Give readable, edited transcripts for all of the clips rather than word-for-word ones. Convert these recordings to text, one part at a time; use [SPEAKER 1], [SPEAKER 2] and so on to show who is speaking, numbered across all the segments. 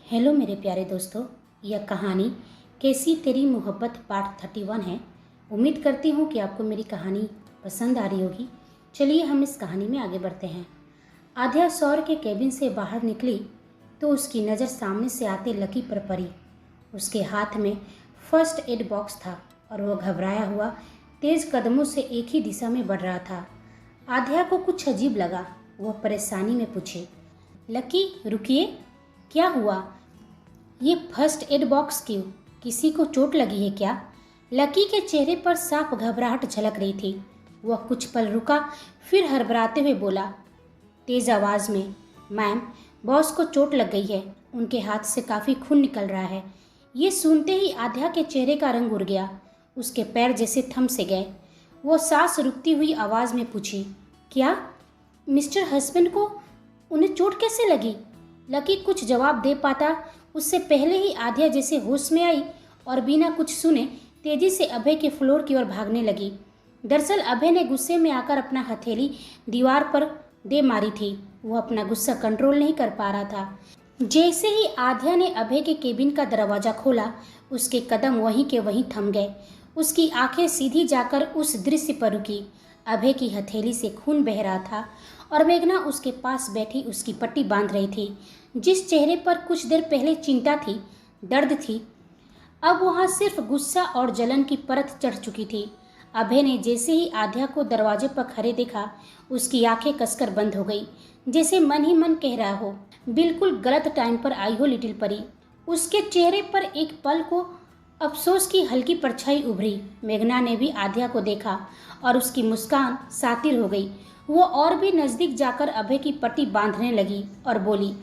[SPEAKER 1] Hello मेरे प्यारे दोस्तों। यह कहानी कैसी तेरी मोहब्बत पार्ट 31 है। उम्मीद करती हूँ कि आपको मेरी कहानी पसंद आ रही होगी। चलिए हम इस कहानी में आगे बढ़ते हैं। आध्या सौर के केबिन से बाहर निकली तो उसकी नज़र सामने से आते लकी पर पड़ी। उसके हाथ में फर्स्ट एड बॉक्स था और वह घबराया हुआ तेज कदमों से एक ही दिशा में बढ़ रहा था। आध्या को कुछ अजीब लगा। वह परेशानी में पूछे, लकी रुकिए, क्या हुआ? ये फर्स्ट एड बॉक्स क्यों? किसी को चोट लगी है क्या? लकी के चेहरे पर साफ घबराहट झलक रही थी। वह कुछ पल रुका, फिर हड़बड़ाते हुए बोला तेज आवाज़ में, मैम, बॉस को चोट लग गई है। उनके हाथ से काफ़ी खून निकल रहा है। ये सुनते ही आध्या के चेहरे का रंग उड़ गया। उसके पैर जैसे थम से गए। वो सांस रुकती हुई आवाज़ में पूछी, क्या मिस्टर हस्बैंड को? उन्हें चोट कैसे लगी? लकी कुछ जवाब दे पाता उससे पहले ही आध्या जैसे होश में आई और बिना कुछ सुने तेजी से अभय के फ्लोर की ओर भागने लगी। दरअसल अभय ने गुस्से में आकर अपना हथेली दीवार पर दे मारी थी। वो अपना गुस्सा कंट्रोल नहीं कर पा रहा था। जैसे ही आध्या ने अभय के केबिन का दरवाज़ा खोला, उसके कदम वहीं के वहीं थम गए। उसकी आंखें सीधी जाकर उस दृश्य पर रुकी। अभय की हथेली से खून बह रहा था और मेघना उसके पास बैठी उसकी पट्टी बांध रही थी। जिस चेहरे पर कुछ देर पहले चिंता थी, दर्द थी, अब वहाँ सिर्फ गुस्सा और जलन की परत चढ़ चुकी थी। अभय ने जैसे ही आध्या को दरवाजे पर खड़े देखा, उसकी आंखें कसकर बंद हो गई, जैसे मन ही मन कह रहा हो, बिल्कुल गलत टाइम पर आई हो लिटिल परी। उसके चेहरे पर एक पल को अफसोस की हल्की परछाई उभरी। मेघना ने भी आध्या को देखा और उसकी मुस्कान सातिर हो गई। वो और भी नज़दीक जाकर अभय की पट्टी बांधने लगी और बोली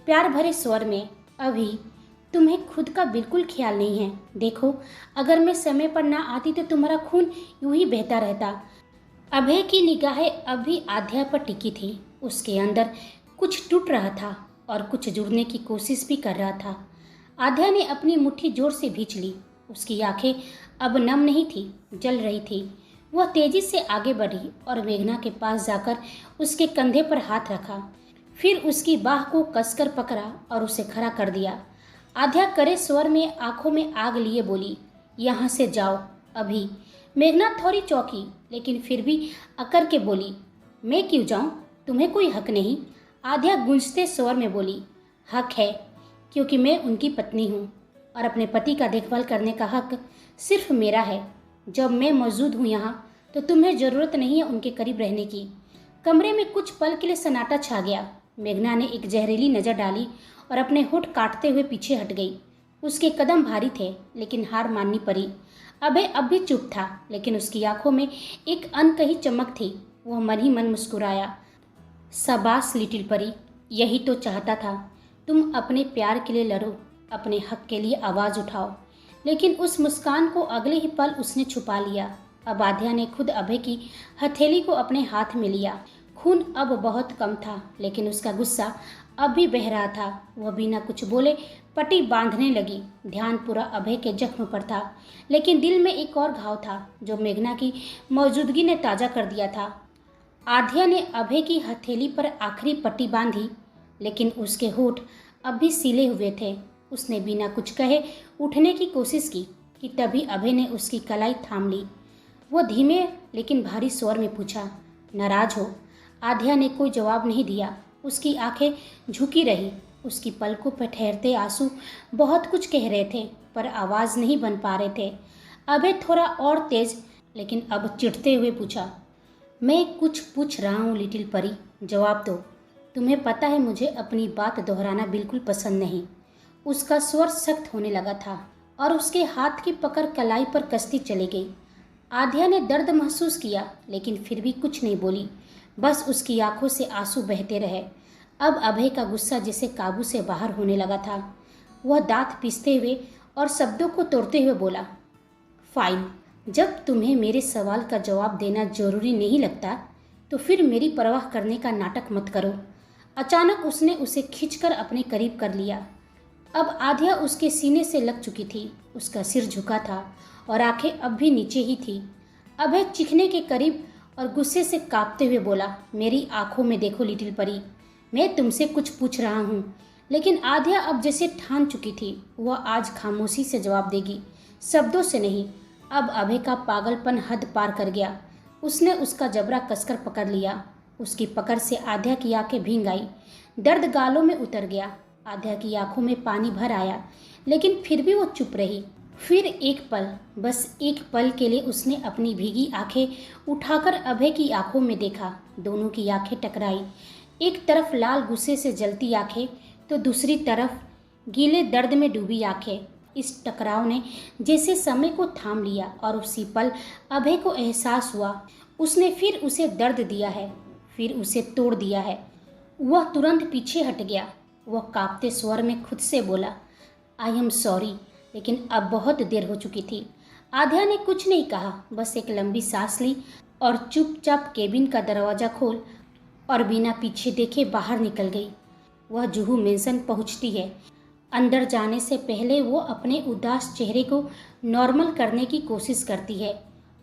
[SPEAKER 1] प्यार भरे स्वर में, अभी तुम्हें खुद का बिल्कुल ख्याल नहीं है। देखो, अगर मैं समय पर ना आती तो तुम्हारा खून यूं ही बहता रहता। अभय की निगाहें अभी आध्या पर टिकी थी। उसके अंदर कुछ टूट रहा था और कुछ जुड़ने की कोशिश भी कर रहा था। आध्या ने अपनी मुट्ठी जोर से भींच ली। उसकी आंखें अब नम नहीं थी, जल रही थी। वह तेजी से आगे बढ़ी और मेघना के पास जाकर उसके कंधे पर हाथ रखा, फिर उसकी बाह को कसकर पकड़ा और उसे खड़ा कर दिया। आध्या करे स्वर में आंखों में आग लिए बोली, यहाँ से जाओ अभी। मेघना थोड़ी चौंकी, लेकिन फिर भी अकड़ के बोली, मैं क्यों जाऊँ? तुम्हें कोई हक नहीं। आध्या गूंजते स्वर में बोली, हक है, क्योंकि मैं उनकी पत्नी हूँ और अपने पति का देखभाल करने का हक सिर्फ मेरा है। जब मैं मौजूद हूँ यहाँ तो तुम्हें ज़रूरत नहीं है उनके करीब रहने की। कमरे में कुछ पल के लिए सन्नाटा छा गया। मेघना ने एक जहरीली नज़र डाली और अपने होठ काटते हुए पीछे हट गई। उसके कदम भारी थे, लेकिन हार माननी पड़ी। अभय अब भी चुप था, लेकिन उसकी आंखों में एक अनकही चमक थी। वह मन ही मन मुस्कुराया, शाबाश लिटिल परी, यही तो चाहता था। तुम अपने प्यार के लिए लड़ो, अपने हक के लिए आवाज़ उठाओ। लेकिन उस मुस्कान को अगले ही पल उसने छुपा लिया। अब आध्या ने खुद अभय की हथेली को अपने हाथ में लिया। खून अब बहुत कम था, लेकिन उसका गुस्सा अब भी बह रहा था। वह बिना कुछ बोले पट्टी बांधने लगी। ध्यान पूरा अभय के जख्म पर था, लेकिन दिल में एक और घाव था जो मेघना की मौजूदगी ने ताज़ा कर दिया था। आध्या ने अभय की हथेली पर आखिरी पट्टी बांधी, लेकिन उसके होठ अब भी सिले हुए थे। उसने बिना कुछ कहे उठने की कोशिश की कि तभी अभय ने उसकी कलाई थाम ली। वो धीमे लेकिन भारी स्वर में पूछा, नाराज हो? आध्या ने कोई जवाब नहीं दिया। उसकी आंखें झुकी रही। उसकी पलकों पर ठहरते आंसू बहुत कुछ कह रहे थे, पर आवाज़ नहीं बन पा रहे थे। अभय थोड़ा और तेज, लेकिन अब चिढ़ते हुए पूछा, मैं कुछ पूछ रहा हूँ लिटिल परी, जवाब दो। तुम्हें पता है मुझे अपनी बात दोहराना बिल्कुल पसंद नहीं। उसका स्वर सख्त होने लगा था और उसके हाथ की पकड़ कलाई पर कसती चली गई। आध्या ने दर्द महसूस किया, लेकिन फिर भी कुछ नहीं बोली। बस उसकी आंखों से आंसू बहते रहे। अब अभय का गुस्सा जैसे काबू से बाहर होने लगा था। वह दांत पीसते हुए और शब्दों को तोड़ते हुए बोला, फाइन, जब तुम्हें मेरे सवाल का जवाब देना जरूरी नहीं लगता तो फिर मेरी परवाह करने का नाटक मत करो। अचानक उसने उसे खींचकर अपने करीब कर लिया। अब आध्या उसके सीने से लग चुकी थी। उसका सिर झुका था और आंखें अब भी नीचे ही थी। अभय चीखने के करीब और गुस्से से कांपते हुए बोला, मेरी आंखों में देखो लिटिल परी, मैं तुमसे कुछ पूछ रहा हूँ। लेकिन आध्या अब जैसे ठान चुकी थी, वह आज खामोशी से जवाब देगी, शब्दों से नहीं। अब अभय का पागलपन हद पार कर गया। उसने उसका जबड़ा कसकर पकड़ लिया। उसकी पकड़ से आध्या की आंखें भीग आई। दर्द गालों में उतर गया। आध्या की आंखों में पानी भर आया, लेकिन फिर भी वो चुप रही। फिर एक पल, बस एक पल के लिए उसने अपनी भीगी आंखें उठाकर अभय की आंखों में देखा। दोनों की आंखें टकराई। एक तरफ लाल गुस्से से जलती आंखें, तो दूसरी तरफ गीले दर्द में डूबी आंखें। इस टकराव ने जैसे समय को थाम लिया और उसी पल अभय को एहसास हुआ, उसने फिर उसे दर्द दिया है, फिर उसे तोड़ दिया है। वह तुरंत पीछे हट गया। वह कांपते स्वर में खुद से बोला, आई एम सॉरी, लेकिन अब बहुत देर हो चुकी थी। आध्या ने कुछ नहीं कहा, बस एक लंबी सांस ली और चुपचाप केबिन का दरवाज़ा खोल और बिना पीछे देखे बाहर निकल गई। वह जुहू मेंशन पहुंचती है। अंदर जाने से पहले वो अपने उदास चेहरे को नॉर्मल करने की कोशिश करती है।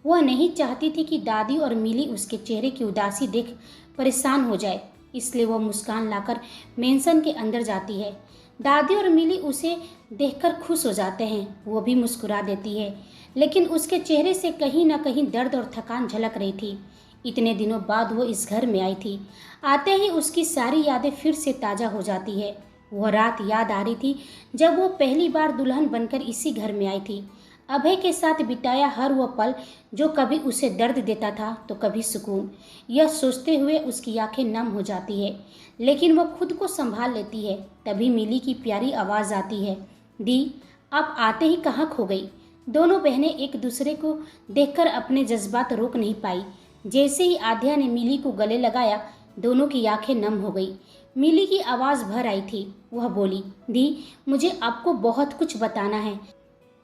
[SPEAKER 1] वह नहीं चाहती थी कि दादी और मिली उसके चेहरे की उदासी देख परेशान हो जाए, इसलिए वह मुस्कान लाकर मेंशन के अंदर जाती है। दादी और मिली उसे देखकर खुश हो जाते हैं। वो भी मुस्कुरा देती है, लेकिन उसके चेहरे से कहीं ना कहीं दर्द और थकान झलक रही थी। इतने दिनों बाद वो इस घर में आई थी। आते ही उसकी सारी यादें फिर से ताज़ा हो जाती है। वह रात याद आ रही थी जब वो पहली बार दुल्हन बनकर इसी घर में आई थी। अभय के साथ बिताया हर वह पल जो कभी उसे दर्द देता था तो कभी सुकून। यह सोचते हुए उसकी आंखें नम हो जाती है, लेकिन वह खुद को संभाल लेती है। तभी मिली की प्यारी आवाज़ आती है, दी आप आते ही कहाँ खो गई। दोनों बहनें एक दूसरे को देखकर अपने जज्बात रोक नहीं पाई। जैसे ही आध्या ने मिली को गले लगाया, दोनों की आंखें नम हो गई। मिली की आवाज़ भर आई थी। वह बोली, दी मुझे आपको बहुत कुछ बताना है,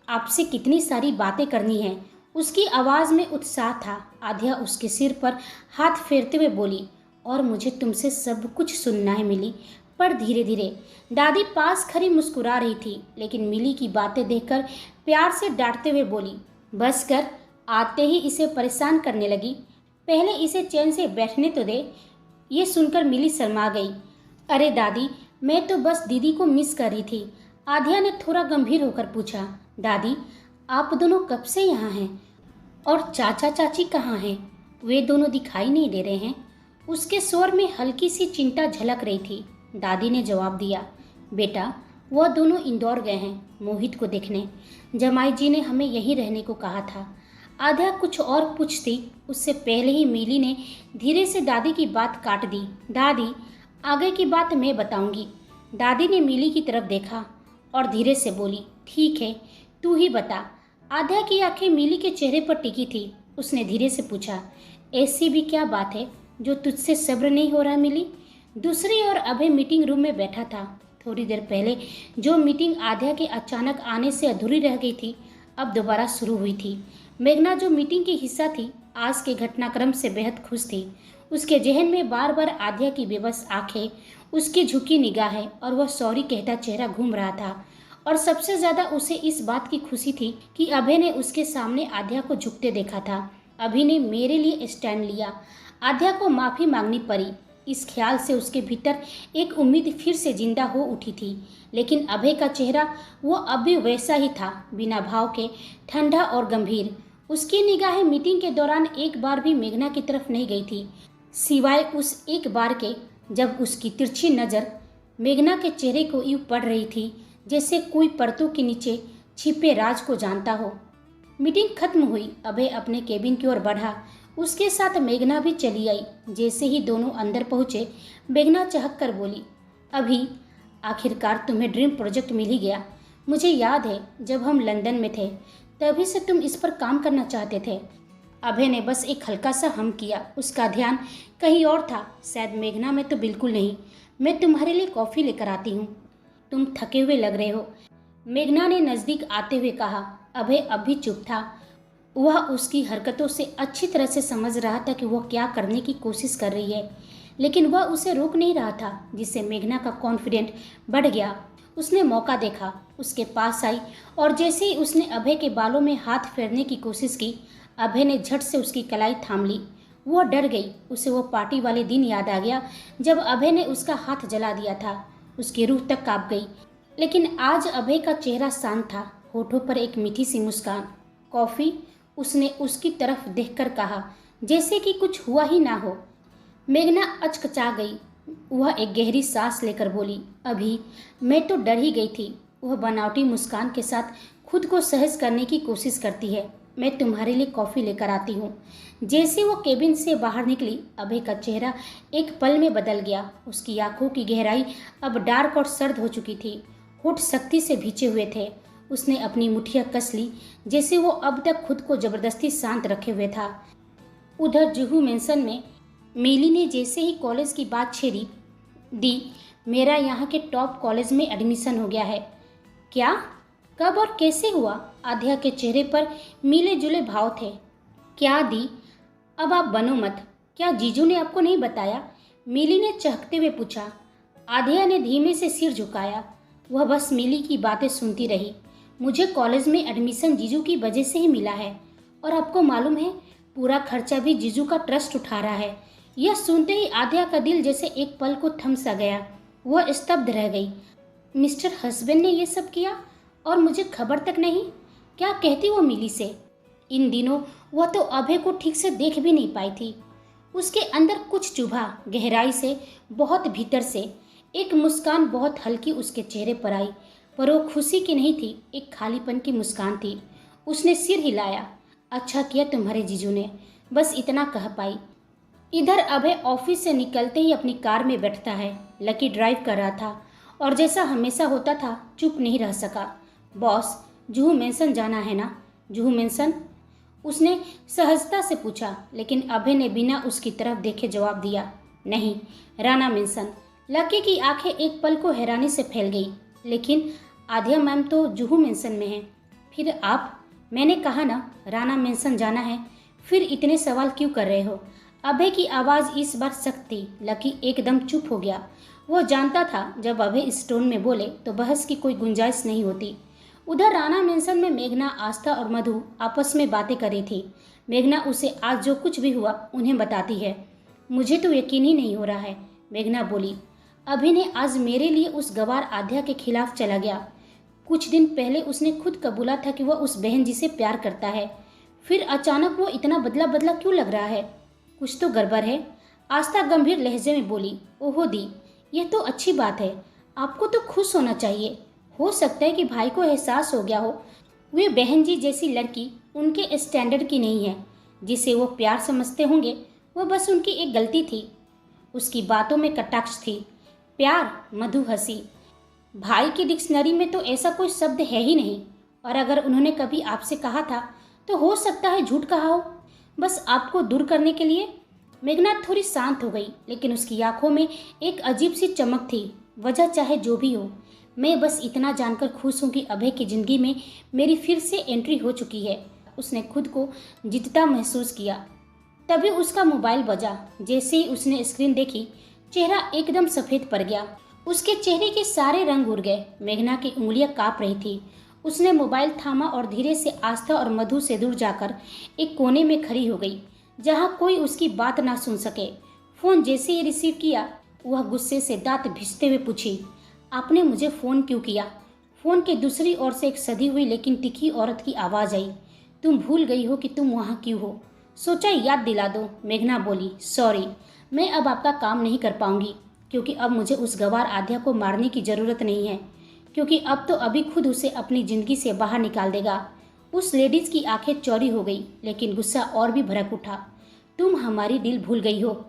[SPEAKER 1] आपसे कितनी सारी बातें करनी है। उसकी आवाज़ में उत्साह था। आध्या उसके सिर पर हाथ फेरते हुए बोली, और मुझे तुमसे सब कुछ सुनना है मिली, पर धीरे धीरे। दादी पास खड़ी मुस्कुरा रही थी, लेकिन मिली की बातें देखकर प्यार से डांटते हुए बोली, बस कर, आते ही इसे परेशान करने लगी, पहले इसे चैन से बैठने तो दे। ये सुनकर मिली शर्मा गई। अरे दादी, मैं तो बस दीदी को मिस कर रही थी। आध्या ने थोड़ा गंभीर होकर पूछा, दादी आप दोनों कब से यहाँ हैं, और चाचा चाची कहाँ हैं? वे दोनों दिखाई नहीं दे रहे हैं। उसके स्वर में हल्की सी चिंता झलक रही थी। दादी ने जवाब दिया, बेटा वह दोनों इंदौर गए हैं मोहित को देखने। जमाई जी ने हमें यहीं रहने को कहा था। आध्या कुछ और पूछती उससे पहले ही मिली ने धीरे से दादी की बात काट दी। दादी आगे की बात मैं बताऊंगी। दादी ने मिली की तरफ देखा और धीरे से बोली, ठीक है तू ही बता। आध्या की आंखें मिली के चेहरे पर टिकी थी। उसने धीरे से पूछा, ऐसी भी क्या बात है जो तुझसे सब्र नहीं हो रहा मिली? दूसरी ओर अभय मीटिंग रूम में बैठा था। थोड़ी देर पहले जो मीटिंग आध्या के अचानक आने से अधूरी रह गई थी, अब दोबारा शुरू हुई थी। मेघना जो मीटिंग की हिस्सा थी, आज के घटनाक्रम से बेहद खुश थी। उसके जहन में बार बार आध्या की बेबस आंखें, उसकी झुकी निगाहें और वह सॉरी कहता चेहरा घूम रहा था। और सबसे ज़्यादा उसे इस बात की खुशी थी कि अभय ने उसके सामने आध्या को झुकते देखा था। अभय ने मेरे लिए स्टैंड लिया। आध्या को माफ़ी मांगनी पड़ी। इस ख्याल से उसके भीतर एक उम्मीद फिर से जिंदा हो उठी थी। लेकिन अभय का चेहरा वो अब भी वैसा ही था, बिना भाव के, ठंडा और गंभीर। उसकी निगाहें मीटिंग के दौरान एक बार भी मेघना की तरफ नहीं गई थी, सिवाय उस एक बार के जब उसकी तिरछी नज़र मेघना के चेहरे को यूं पड़ रही थी जैसे कोई परतों के नीचे छिपे राज को जानता हो। मीटिंग खत्म हुई। अभय अपने केबिन की ओर बढ़ा। उसके साथ मेघना भी चली आई। जैसे ही दोनों अंदर पहुंचे, मेघना चहक कर बोली, अभी आखिरकार तुम्हें ड्रीम प्रोजेक्ट मिल ही गया। मुझे याद है जब हम लंदन में थे तभी से तुम इस पर काम करना चाहते थे। अभय ने बस एक हल्का सा हम किया। उसका ध्यान कहीं और था। शायद मेघना में तो बिल्कुल नहीं। मैं तुम्हारे लिए कॉफ़ी लेकर आती हूँ, तुम थके हुए लग रहे हो, मेघना ने नज़दीक आते हुए कहा। अभय अब भी चुप था। वह उसकी हरकतों से अच्छी तरह से समझ रहा था कि वह क्या करने की कोशिश कर रही है, लेकिन वह उसे रोक नहीं रहा था, जिससे मेघना का कॉन्फिडेंट बढ़ गया। उसने मौका देखा, उसके पास आई और जैसे ही उसने अभय के बालों में हाथ फेरने की कोशिश की, अभय ने झट से उसकी कलाई थाम ली। वह डर गई। उसे वो पार्टी वाले दिन याद आ गया जब अभय ने उसका हाथ जला दिया था। उसकी रूह तक कांप गई। लेकिन आज अभय का चेहरा शांत था, होठों पर एक मीठी सी मुस्कान। कॉफ़ी? उसने उसकी तरफ देखकर कहा, जैसे कि कुछ हुआ ही ना हो। मेघना अचकचा गई। वह एक गहरी सांस लेकर बोली, अभी मैं तो डर ही गई थी। वह बनावटी मुस्कान के साथ खुद को सहज करने की कोशिश करती है। मैं तुम्हारे लिए कॉफ़ी लेकर आती हूँ। जैसे वो केबिन से बाहर निकली, अभय का चेहरा एक पल में बदल गया। उसकी आंखों की गहराई अब डार्क और सर्द हो चुकी थी। होठ सख्ती से भींचे हुए थे। उसने अपनी मुठ्ठियाँ कस ली, जैसे वो अब तक खुद को जबरदस्ती शांत रखे हुए था। उधर जुहू मेंशन में मिली ने जैसे ही कॉलेज की बात छेड़ी दी, मेरा यहाँ के टॉप कॉलेज में एडमिशन हो गया है। क्या? कब और कैसे हुआ? आध्या के चेहरे पर मिले जुले भाव थे। क्या दी? अब आप बनो मत। क्या जीजू ने आपको नहीं बताया? मिली ने चहकते हुए पूछा। आध्या ने धीमे से सिर झुकाया। वह बस मिली की बातें सुनती रही। मुझे कॉलेज में एडमिशन जीजू की वजह से ही मिला है, और आपको मालूम है, पूरा खर्चा भी जीजू का ट्रस्ट उठा रहा है। यह सुनते ही आध्या का दिल जैसे एक पल को थम सा गया। वह स्तब्ध रह गई। मिस्टर हस्बैंड ने यह सब किया और मुझे खबर तक नहीं? क्या कहती वो मिली से? इन दिनों वह तो अभय को ठीक से देख भी नहीं पाई थी। उसके अंदर कुछ चुभा, गहराई से, बहुत भीतर से। एक मुस्कान बहुत हल्की उसके चेहरे पर आई, पर वो खुशी की नहीं थी, एक खालीपन की मुस्कान थी। उसने सिर हिलाया। अच्छा किया तुम्हारे जीजू ने, बस इतना कह पाई। इधर अभय ऑफिस से निकलते ही अपनी कार में बैठता है। लकी ड्राइव कर रहा था और जैसा हमेशा होता था, चुप नहीं रह सका। बॉस, जुहू मेंशन जाना है ना? जुहू मेंशन? उसने सहजता से पूछा, लेकिन अभय ने बिना उसकी तरफ देखे जवाब दिया, नहीं, राणा मेंशन। लकी की आंखें एक पल को हैरानी से फैल गई। लेकिन आध्या मैम तो जुहू मेंशन में है। फिर आप? मैंने कहा ना, राणा मेंशन जाना है। फिर इतने सवाल क्यों कर रहे हो? अभय की आवाज़ इस बार सख्त थी। लकी एकदम चुप हो गया। वो जानता था जब अभय इस टोन में बोले तो बहस की कोई गुंजाइश नहीं होती। उधर राणा मेंशन में मेघना, आस्था और मधु आपस में बातें कर रही थी। मेघना उसे आज जो कुछ भी हुआ उन्हें बताती है। मुझे तो यकीन ही नहीं हो रहा है, मेघना बोली। अभय ने आज मेरे लिए उस गवार आध्या के खिलाफ चला गया। कुछ दिन पहले उसने खुद कबूला था कि वह उस बहन जी से प्यार करता है। फिर अचानक वो इतना बदला बदला क्यों लग रहा है? कुछ तो गड़बड़ है। आस्था गंभीर लहजे में बोली। ओहो दी, यह तो अच्छी बात है। आपको तो खुश होना चाहिए। हो सकता है कि भाई को एहसास हो गया हो। वे बहन जी जैसी लड़की उनके स्टैंडर्ड की नहीं है। जिसे वो प्यार समझते होंगे, वह बस उनकी एक गलती थी। उसकी बातों में कटाक्ष थी। प्यार? मधु हंसी। भाई की डिक्शनरी में तो ऐसा कोई शब्द है ही नहीं। और अगर उन्होंने कभी आपसे कहा था तो हो सकता है झूठ कहा हो, बस आपको दूर करने के लिए। मेघना थोड़ी शांत हो गई, लेकिन उसकी आंखों में एक अजीब सी चमक थी। वजह चाहे जो भी हो, मैं बस इतना जानकर खुश हूँ कि अभय की ज़िंदगी में मेरी फिर से एंट्री हो चुकी है। उसने खुद को जीतता महसूस किया। तभी उसका मोबाइल बजा। जैसे ही उसने स्क्रीन देखी, चेहरा एकदम सफ़ेद पड़ गया। उसके चेहरे के सारे रंग उड़ गए। मेघना की उंगलियां काँप रही थी। उसने मोबाइल थामा और धीरे से आस्था और मधु से दूर जाकर एक कोने में खड़ी हो गई, जहां कोई उसकी बात ना सुन सके। फ़ोन जैसे ही रिसीव किया, वह गुस्से से दांत भिजते हुए पूछी, आपने मुझे फ़ोन क्यों किया? फ़ोन के दूसरी ओर से एक सधी हुई लेकिन तीखी औरत की आवाज़ आई। तुम भूल गई हो कि तुम वहाँ क्यों हो? सोचा याद दिला दो। मेघना बोली, सॉरी, मैं अब आपका काम नहीं कर पाऊंगी, क्योंकि अब मुझे उस गवार आध्या को मारने की ज़रूरत नहीं है, क्योंकि अब तो अभी खुद उसे अपनी ज़िंदगी से बाहर निकाल देगा। उस लेडीज़ की आंखें चौड़ी हो गई, लेकिन गुस्सा और भी भड़क उठा। तुम हमारी डील भूल गई हो।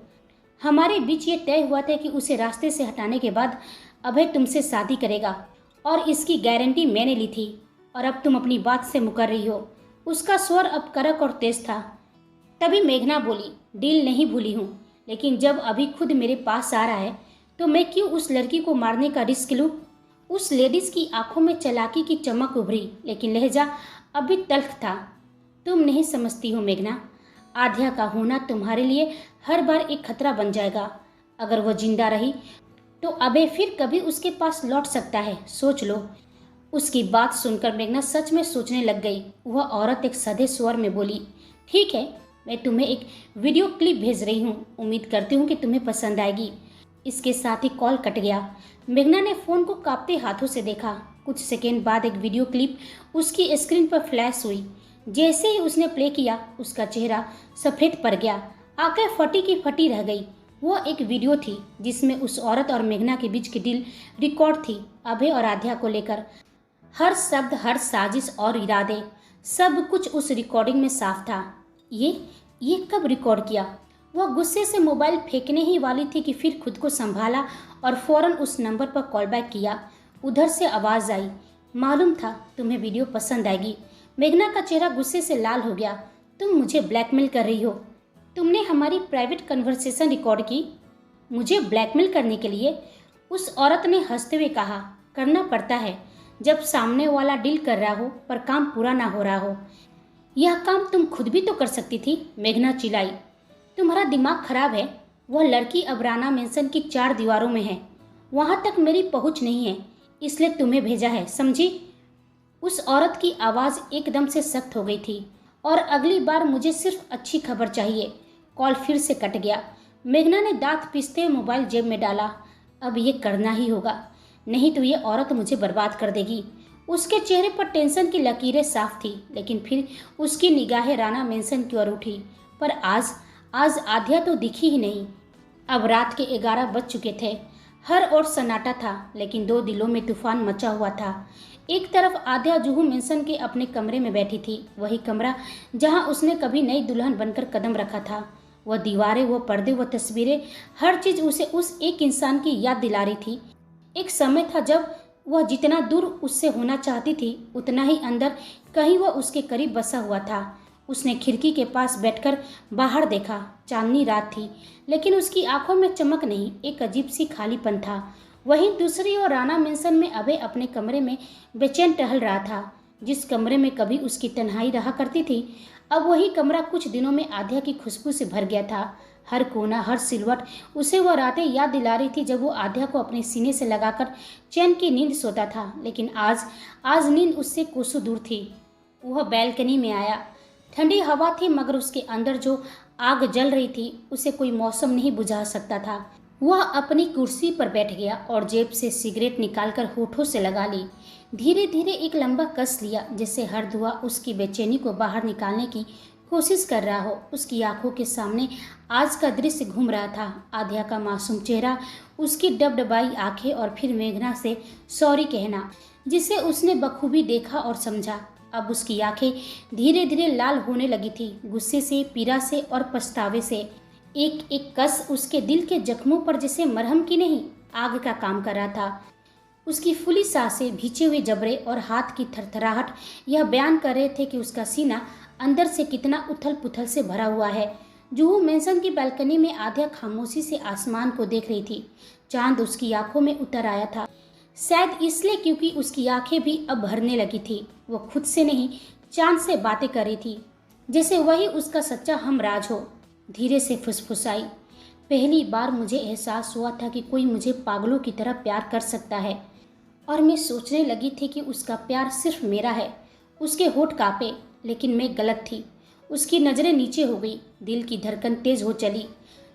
[SPEAKER 1] हमारे बीच ये तय हुआ था कि उसे रास्ते से हटाने के बाद अभय तुमसे शादी करेगा, और इसकी गारंटी मैंने ली थी, और अब तुम अपनी बात से मुकर रही हो। उसका स्वर अब कड़क और तेज था। तभी मेघना बोली, डील नहीं भूली हूँ, लेकिन जब अभी खुद मेरे पास आ रहा है तो मैं क्यों उस लड़की को मारने का रिस्क लूँ? उस लेडीज़ की आंखों में चालाकी की चमक उभरी, लेकिन लहजा अभी तल्ख था। तुम नहीं समझती हो मेघना, आध्या का होना तुम्हारे लिए हर बार एक खतरा बन जाएगा। अगर वो जिंदा रही तो अभय फिर कभी उसके पास लौट सकता है, सोच लो। उसकी बात सुनकर मेघना सच में सोचने लग गई। वह औरत एक सधे स्वर में बोली, ठीक है, मैं तुम्हें एक वीडियो क्लिप भेज रही हूँ। उम्मीद करती हूँ कि तुम्हें पसंद आएगी। इसके साथ ही कॉल कट गया। मेघना ने फ़ोन को कांपते हाथों से देखा। कुछ सेकंड बाद एक वीडियो क्लिप उसकी स्क्रीन पर फ्लैश हुई। जैसे ही उसने प्ले किया, उसका चेहरा सफ़ेद पड़ गया। आंखें फटी की फटी रह गई। वो एक वीडियो थी जिसमें उस औरत और मेघना के बीच की डील रिकॉर्ड थी, अभय और आध्या को लेकर। हर शब्द, हर साजिश और इरादे, सब कुछ उस रिकॉर्डिंग में साफ था। ये कब रिकॉर्ड किया? वह गुस्से से मोबाइल फेंकने ही वाली थी कि फिर खुद को संभाला और फौरन उस नंबर पर कॉल बैक किया। उधर से आवाज़ आई, मालूम था तुम्हें वीडियो पसंद आएगी। मेघना का चेहरा गुस्से से लाल हो गया। तुम मुझे ब्लैकमेल कर रही हो? तुमने हमारी प्राइवेट कन्वर्सेशन रिकॉर्ड की? मुझे ब्लैकमेल करने के लिए? उस औरत ने हंसते हुए कहा, करना पड़ता है जब सामने वाला डील कर रहा हो पर काम पूरा ना हो रहा हो। यह काम तुम खुद भी तो कर सकती थी। मेघना चिल्लाई, तुम्हारा दिमाग खराब है। वह लड़की अब राणा मेंशन की 4 दीवारों में है। वहाँ तक मेरी पहुँच नहीं है, इसलिए तुम्हें भेजा है, समझी? उस औरत की आवाज़ एकदम से सख्त हो गई थी। और अगली बार मुझे सिर्फ अच्छी खबर चाहिए। कॉल फिर से कट गया। मेघना ने दांत पीसते हुए मोबाइल जेब में डाला। अब ये करना ही होगा, नहीं तो ये औरत मुझे बर्बाद कर देगी। उसके चेहरे पर टेंशन की लकीरें साफ थी, लेकिन फिर उसकी निगाहें राणा मेंशन की ओर उठी। पर आज आध्या तो दिखी ही नहीं। अब रात के 11 बज चुके थे। हर ओर सन्नाटा था, लेकिन 2 दिलों में तूफान मचा हुआ था। एक तरफ आध्या जुहू मेंशन के अपने कमरे में बैठी थी, वही कमरा जहां उसने कभी नई दुल्हन बनकर कदम रखा था। वह दीवारें, वो पर्दे, वो तस्वीरें, हर चीज उसे उस एक इंसान की याद दिला रही थी। एक समय था जब वह जितना दूर उससे होना चाहती थी, उतना ही अंदर कहीं वह उसके करीब बसा हुआ था। उसने खिड़की के पास बैठकर बाहर देखा। चांदनी रात थी, लेकिन उसकी आंखों में चमक नहीं, एक अजीब सी खालीपन था। वहीं दूसरी ओर राणा मेंशन में अभय अपने कमरे में बेचैन टहल रहा था। जिस कमरे में कभी उसकी तन्हाई रहा करती थी, अब वही कमरा कुछ दिनों में आध्या की खुशबू से भर गया था। हर कोना, हर सिलवट उसे वह रातें याद दिला रही थी जब वो आध्या को अपने सीने से लगाकर चैन की नींद सोता था। लेकिन आज नींद उससे कोसों दूर थी। वह बैल्कनी में आया। ठंडी हवा थी, मगर उसके अंदर जो आग जल रही थी उसे कोई मौसम नहीं बुझा सकता था। वह अपनी कुर्सी पर बैठ गया और जेब से सिगरेट निकालकर होठों से लगा ली। धीरे धीरे एक लंबा कस लिया, जिससे हर धुआं उसकी बेचैनी को बाहर निकालने की कोशिश कर रहा हो। उसकी आंखों के सामने आज का दृश्य घूम रहा था। आध्या का मासूम चेहरा, उसकी डबडबाई आंखें और फिर मेघना से सॉरी कहना, जिसे उसने बखूबी देखा और समझा। अब उसकी आंखें धीरे धीरे लाल होने लगी थी, गुस्से से, पीड़ा से और पछतावे से। एक एक कस उसके दिल के जख्मों पर जैसे मरहम की नहीं, आग का काम कर रहा था। उसकी फुली सांसें, भींचे हुए जबड़े और हाथ की थरथराहट यह बयान कर रहे थे कि उसका सीना अंदर से कितना उथल पुथल से भरा हुआ है। जुहू मेंशन की बालकनी में आध्या खामोशी से आसमान को देख रही थी। चांद उसकी आंखों में उतर आया था, शायद इसलिए क्योंकि उसकी आंखें भी अब भरने लगी थी। वो खुद से नहीं, चांद से बातें कर रही थी, जैसे वही उसका सच्चा हमराज हो। धीरे से फुसफुसाई, पहली बार मुझे एहसास हुआ था कि कोई मुझे पागलों की तरह प्यार कर सकता है। और मैं सोचने लगी थी कि उसका प्यार सिर्फ मेरा है। उसके होठ कांपे, लेकिन मैं गलत थी। उसकी नज़रें नीचे हो गई, दिल की धड़कन तेज हो चली।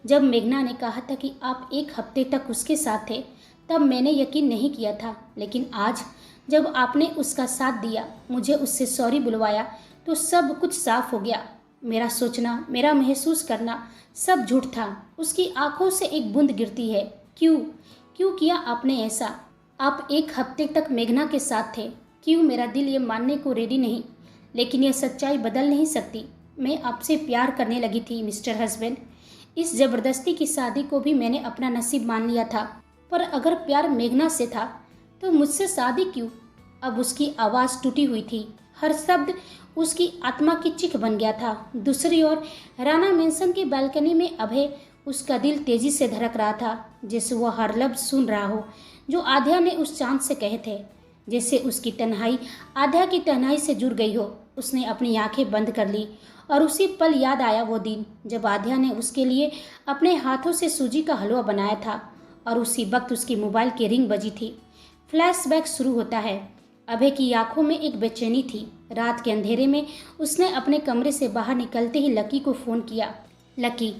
[SPEAKER 1] जब मेघना ने कहा था कि आप 1 हफ्ते तक उसके साथ थे, तब मैंने यकीन नहीं किया था। लेकिन आज जब आपने उसका साथ दिया, मुझे उससे सॉरी बुलवाया, तो सब कुछ साफ हो गया। मेरा सोचना, मेरा महसूस करना सब झूठ था। उसकी आंखों से एक बूंद गिरती है। क्यों किया आपने ऐसा? आप 1 हफ्ते तक मेघना के साथ थे। क्यों? मेरा दिल ये मानने को रेडी नहीं, लेकिन यह सच्चाई बदल नहीं सकती। मैं आपसे प्यार करने लगी थी मिस्टर हस्बैंड। इस जबरदस्ती की शादी को भी मैंने अपना नसीब मान लिया था। पर अगर प्यार मेघना से था, तो मुझसे शादी क्यों? अब उसकी आवाज़ टूटी हुई थी, हर शब्द उसकी आत्मा की चीख बन गया था। दूसरी ओर राणा मेंशन की बालकनी में अभय, उसका दिल तेजी से धड़क रहा था, जैसे वह हर लफ्ज सुन रहा हो जो आध्या ने उस चांद से कहे थे। जैसे उसकी तन्हाई आध्या की तन्हाई से जुड़ गई हो। उसने अपनी आंखें बंद कर ली और उसी पल याद आया वो दिन जब आध्या ने उसके लिए अपने हाथों से सूजी का हलवा बनाया था, और उसी वक्त उसकी मोबाइल की रिंग बजी थी। फ्लैशबैक शुरू होता है। अभय की आंखों में एक बेचैनी थी। रात के अंधेरे में उसने अपने कमरे से बाहर निकलते ही लकी को फ़ोन किया। लकी,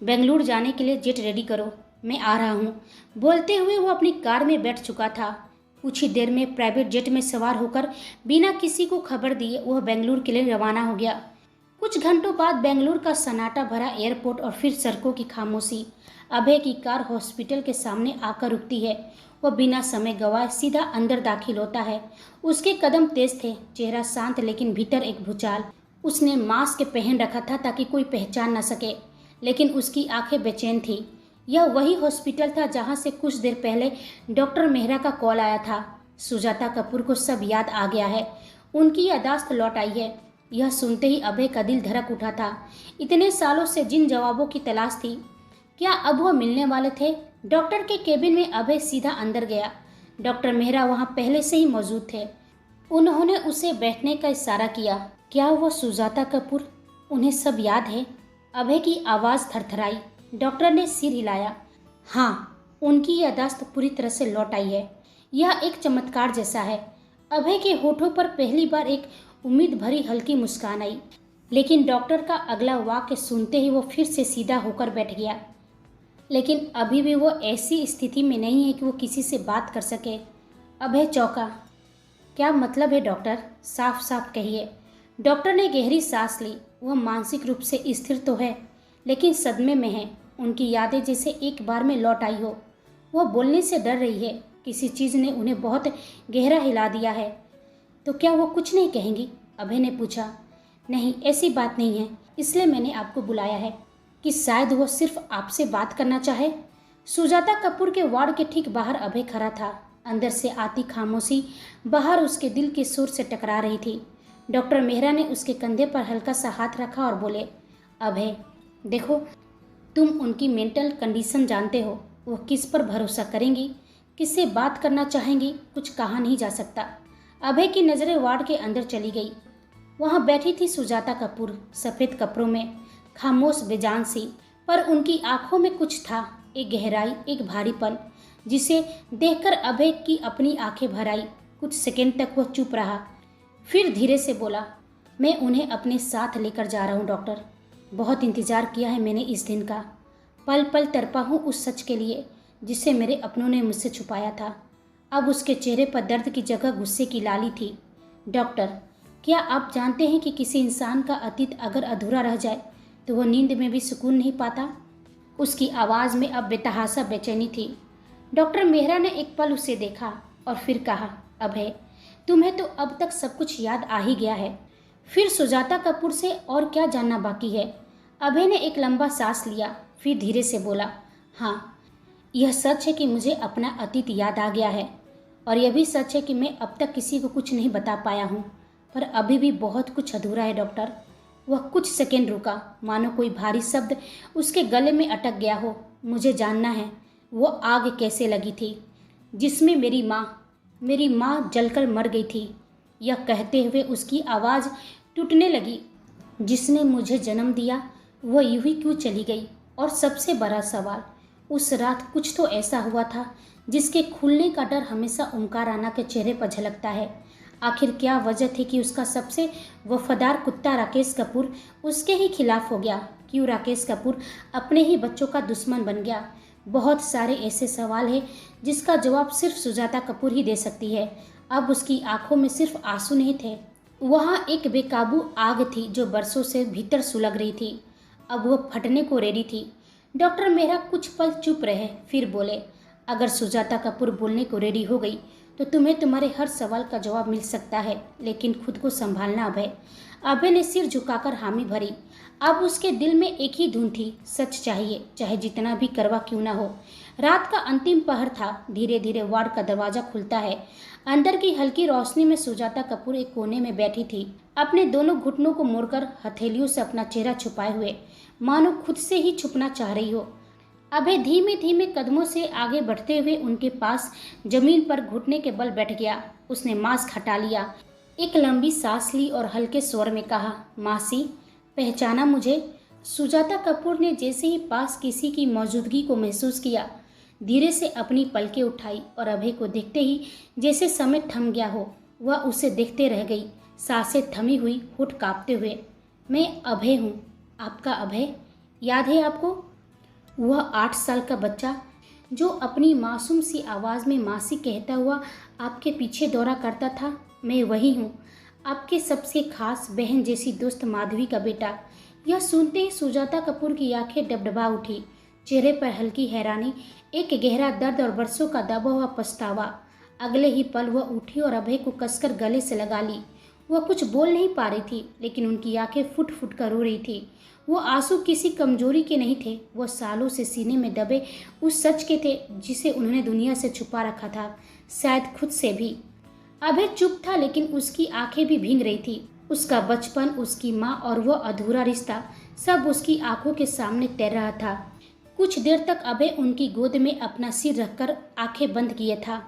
[SPEAKER 1] बेंगलुरु जाने के लिए जेट रेडी करो। मैं आ रहा हूँ। बोलते हुए वो अपनी कार में बैठ चुका था। कुछ ही देर में प्राइवेट जेट में सवार होकर बिना किसी को खबर दिए वह बेंगलुरु के लिए रवाना हो गया। कुछ घंटों बाद बेंगलुरु का सन्नाटा भरा एयरपोर्ट और फिर सड़कों की खामोशी। अभय की कार हॉस्पिटल के सामने आकर रुकती है। वह बिना समय गवाए सीधा अंदर दाखिल होता है। उसके कदम तेज थे, चेहरा शांत, लेकिन भीतर एक भूचाल। उसने मास्क पहन रखा था ताकि कोई पहचान न सके, लेकिन उसकी आंखें बेचैन थी। यह वही हॉस्पिटल था जहां से कुछ देर पहले डॉक्टर मेहरा का कॉल आया था। सुजाता कपूर को सब याद आ गया है। उनकी याददाश्त लौट आई है। यह सुनते ही अभय का दिल धड़क उठा था। इतने सालों से जिन जवाबों की तलाश थी, क्या अब वह मिलने वाले थे? डॉक्टर के केबिन में अभय सीधा अंदर गया। डॉक्टर मेहरा वहां पहले से ही मौजूद थे। उन्होंने उसे बैठने का इशारा किया। क्या वह सुजाता कपूर? उन्हें सब याद है? अभय की आवाज़ थरथराई। डॉक्टर ने सिर हिलाया। हाँ, उनकी याददाश्त पूरी तरह से लौट आई है। यह एक चमत्कार जैसा है। अभय के होठों पर पहली बार एक उम्मीद भरी हल्की मुस्कान आई, लेकिन डॉक्टर का अगला वाक्य सुनते ही वो फिर से सीधा होकर बैठ गया। लेकिन अभी भी वो ऐसी स्थिति में नहीं है कि वो किसी से बात कर सके। अभय चौंका। क्या मतलब है डॉक्टर? साफ साफ कहिए। डॉक्टर ने गहरी सांस ली। वह मानसिक रूप से स्थिर तो है, लेकिन सदमे में है। उनकी यादें जैसे एक बार में लौट आई हो। वह बोलने से डर रही है। किसी चीज़ ने उन्हें बहुत गहरा हिला दिया है। तो क्या वो कुछ नहीं कहेंगी? अभय ने पूछा। नहीं, ऐसी बात नहीं है। इसलिए मैंने आपको बुलाया है कि शायद वो सिर्फ आपसे बात करना चाहे। सुजाता कपूर के वार्ड के ठीक बाहर अभय खड़ा था। अंदर से आती खामोशी बाहर उसके दिल के सुर से टकरा रही थी। डॉक्टर मेहरा ने उसके कंधे पर हल्का सा हाथ रखा और बोले, अभय देखो, तुम उनकी मेंटल कंडीशन जानते हो। वो किस पर भरोसा करेंगी, किससे बात करना चाहेंगी, कुछ कहा नहीं जा सकता। अभय की नज़रें वार्ड के अंदर चली गई। वहाँ बैठी थी सुजाता कपूर, सफ़ेद कपड़ों में, खामोश बेजान सी, पर उनकी आंखों में कुछ था, एक गहराई, एक भारीपन, जिसे देखकर अभय की अपनी आंखें भर आई। कुछ सेकंड तक वह चुप रहा, फिर धीरे से बोला, मैं उन्हें अपने साथ लेकर जा रहा हूँ डॉक्टर। बहुत इंतज़ार किया है मैंने इस दिन का। पल पल तड़पा हूँ उस सच के लिए जिसे मेरे अपनों ने मुझसे छुपाया था। अब उसके चेहरे पर दर्द की जगह गुस्से की लाली थी। डॉक्टर, क्या आप जानते हैं कि किसी इंसान का अतीत अगर अधूरा रह जाए तो वह नींद में भी सुकून नहीं पाता? उसकी आवाज़ में अब बेतहासा बेचैनी थी। डॉक्टर मेहरा ने एक पल उसे देखा और फिर कहा, अभय तुम्हें तो अब तक सब कुछ याद आ ही गया है, फिर सुजाता कपूर से और क्या जानना बाकी है? अभय ने एक लंबा सांस लिया, फिर धीरे से बोला, हाँ, यह सच है कि मुझे अपना अतीत याद आ गया है, और यह भी सच है कि मैं अब तक किसी को कुछ नहीं बता पाया हूँ, पर अभी भी बहुत कुछ अधूरा है डॉक्टर। वह कुछ सेकंड रुका, मानो कोई भारी शब्द उसके गले में अटक गया हो। मुझे जानना है वो आग कैसे लगी थी जिसमें मेरी माँ जलकर मर गई थी। यह कहते हुए उसकी आवाज़ टूटने लगी। जिसने मुझे जन्म दिया वह यूं ही क्यों चली गई? और सबसे बड़ा सवाल, उस रात कुछ तो ऐसा हुआ था जिसके खुलने का डर हमेशा ओमकार राणा के चेहरे पर झलकता है। आखिर क्या वजह थी कि उसका सबसे वफादार कुत्ता राकेश कपूर उसके ही खिलाफ हो गया? क्यों राकेश कपूर अपने ही बच्चों का दुश्मन बन गया? बहुत सारे ऐसे सवाल हैं जिसका जवाब सिर्फ सुजाता कपूर ही दे सकती है। अब उसकी आंखों में सिर्फ आंसू नहीं थे, वहाँ एक बेकाबू आग थी जो बरसों से भीतर सुलग रही थी। अब वह फटने को रेडी थी। डॉक्टर मेहरा कुछ पल चुप रहे, फिर बोले, अगर सुजाता कपूर बोलने को रेडी हो गई तो तुम्हें तुम्हारे हर सवाल का जवाब मिल सकता है, लेकिन खुद को संभालना अभय। अभय ने सिर झुकाकर हामी भरी। अब उसके दिल में एक ही धुन थी, सच चाहिए, चाहे जितना भी करवा क्यों ना हो। रात का अंतिम पहर था। धीरे धीरे वार्ड का दरवाजा खुलता है। अंदर की हल्की रोशनी में सुजाता कपूर एक कोने में बैठी थी, अपने दोनों घुटनों को मोड़कर हथेलियों से अपना चेहरा छुपाए हुए, मानो खुद से ही छुपना चाह रही हो। अभय धीमे धीमे कदमों से आगे बढ़ते हुए उनके पास जमीन पर घुटने के बल बैठ गया। उसने मास्क हटा लिया, एक लंबी सांस ली और हल्के स्वर में कहा, मासी, पहचाना मुझे? सुजाता कपूर ने जैसे ही पास किसी की मौजूदगी को महसूस किया, धीरे से अपनी पलकें उठाई और अभय को देखते ही जैसे समय थम गया हो, वह उसे देखते रह गई, सांसें थमी हुई, होठ कांपते हुए। मैं अभय हूँ, आपका अभय, याद है आपको? वह 8 साल का बच्चा जो अपनी मासूम सी आवाज़ में मासी कहता हुआ आपके पीछे दौड़ा करता था, मैं वही हूँ, आपके सबसे खास बहन जैसी दोस्त माधवी का बेटा। यह सुनते ही सुजाता कपूर की आंखें डबडबा उठी, चेहरे पर हल्की हैरानी, एक गहरा दर्द और बरसों का दबा हुआ पछतावा। अगले ही पल वह उठी और अभय को कसकर गले से लगा ली। वह कुछ बोल नहीं पा रही थी, लेकिन उनकी आंखें फुट फुट कर रो रही थी। वो आंसू किसी कमजोरी के नहीं थे, वह सालों से सीने में दबे उस सच के थे जिसे उन्होंने दुनिया से छुपा रखा था, शायद खुद से भी। अभय चुप था, लेकिन उसकी आंखें भी भीग रही थी। उसका बचपन, उसकी माँ और वह अधूरा रिश्ता, सब उसकी आंखों के सामने तैर रहा था। कुछ देर तक अभय उनकी गोद में अपना सिर रखकर आंखें बंद किए था।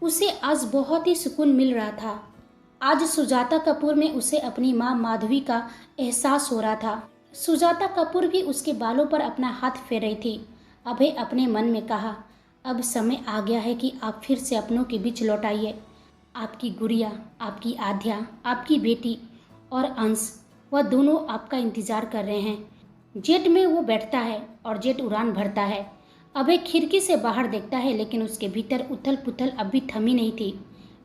[SPEAKER 1] उसे आज बहुत ही सुकून मिल रहा था। आज सुजाता कपूर में उसे अपनी माँ माधवी का एहसास हो रहा था। सुजाता कपूर भी उसके बालों पर अपना हाथ फेर रही थी। अभय अपने मन में कहा, अब समय आ गया है कि आप फिर से अपनों के बीच लौट आइए। आपकी गुड़िया, आपकी आध्या, आपकी बेटी और अंश, वह दोनों आपका इंतजार कर रहे हैं। जेट में वो बैठता है और जेट उड़ान भरता है। अभय खिड़की से बाहर देखता है, लेकिन उसके भीतर उथल पुथल अब भी थमी नहीं थी।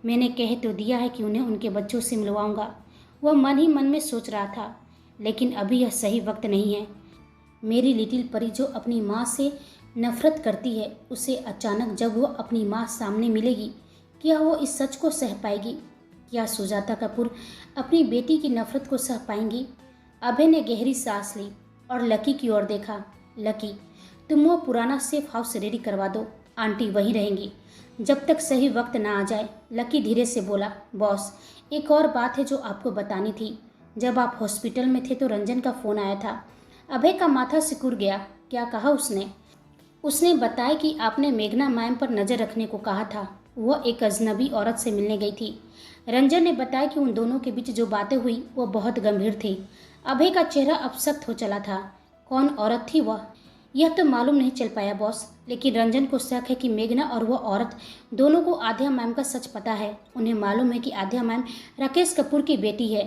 [SPEAKER 1] मैंने कह तो दिया है कि उन्हें उनके बच्चों से मिलवाऊंगा, वह मन ही मन में सोच रहा था, लेकिन अभी यह सही वक्त नहीं है। मेरी लिटिल परी जो अपनी माँ से नफरत करती है, उसे अचानक जब वो अपनी माँ सामने मिलेगी, क्या वो इस सच को सह पाएगी? क्या सुजाता कपूर अपनी बेटी की नफरत को सह पाएंगी? अभय ने गहरी सांस ली और लकी की ओर देखा। लकी, तुम वो पुराना सेफ हाउस रेडी करवा दो, आंटी वहीं रहेंगी जब तक सही वक्त ना आ जाए। लकी धीरे से बोला, बॉस, एक और बात है जो आपको बतानी थी। जब आप हॉस्पिटल में थे तो रंजन का फ़ोन आया था। अभय का माथा सिकुड़ गया। क्या कहा उसने? उसने बताया कि आपने मेघना मैम पर नज़र रखने को कहा था। वह एक अजनबी औरत से मिलने गई थी। रंजन ने बताया कि उन दोनों के बीच जो बातें हुई वो बहुत गंभीर थी। अभय का चेहरा अब सख्त हो चला था। कौन औरत थी वह? यह तो मालूम नहीं चल पाया बॉस, लेकिन रंजन को शक है कि मेघना और वह औरत दोनों को आध्या मैम का सच पता है। उन्हें मालूम है कि आध्या मैम राकेश कपूर की बेटी है।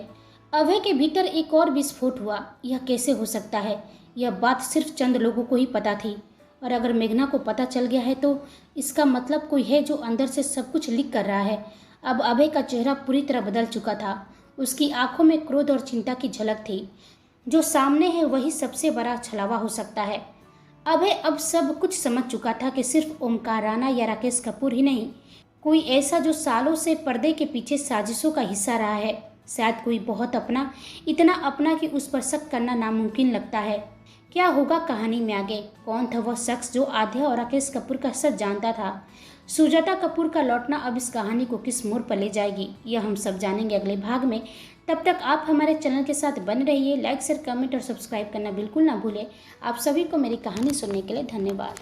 [SPEAKER 1] अभय के भीतर एक और विस्फोट हुआ। यह कैसे हो सकता है? यह बात सिर्फ चंद लोगों को ही पता थी, और अगर मेघना को पता चल गया है तो इसका मतलब कोई है जो अंदर से सब कुछ लीक कर रहा है। अब अभय का चेहरा पूरी तरह बदल चुका था। उसकी आंखों में क्रोध और चिंता की झलक थी। जो सामने है वही सबसे बड़ा छलावा हो सकता है। अभय अब सब कुछ समझ चुका था कि सिर्फ ओमकार राणा या राकेश कपूर ही नहीं, कोई ऐसा जो सालों से पर्दे के पीछे साजिशों का हिस्सा रहा है। शायद कोई बहुत अपना, इतना अपना कि उस पर शक करना नामुमकिन लगता है। क्या होगा कहानी में आगे? कौन था वह शख्स जो आध्या और राकेश कपूर का सच जानता था? सुजाता कपूर का लौटना अब इस कहानी को किस मोड़ पर ले जाएगी, यह हम सब जानेंगे अगले भाग में। तब तक आप हमारे चैनल के साथ बने रहिए। लाइक शेयर कमेंट और सब्सक्राइब करना बिल्कुल ना भूलें। आप सभी को मेरी कहानी सुनने के लिए धन्यवाद।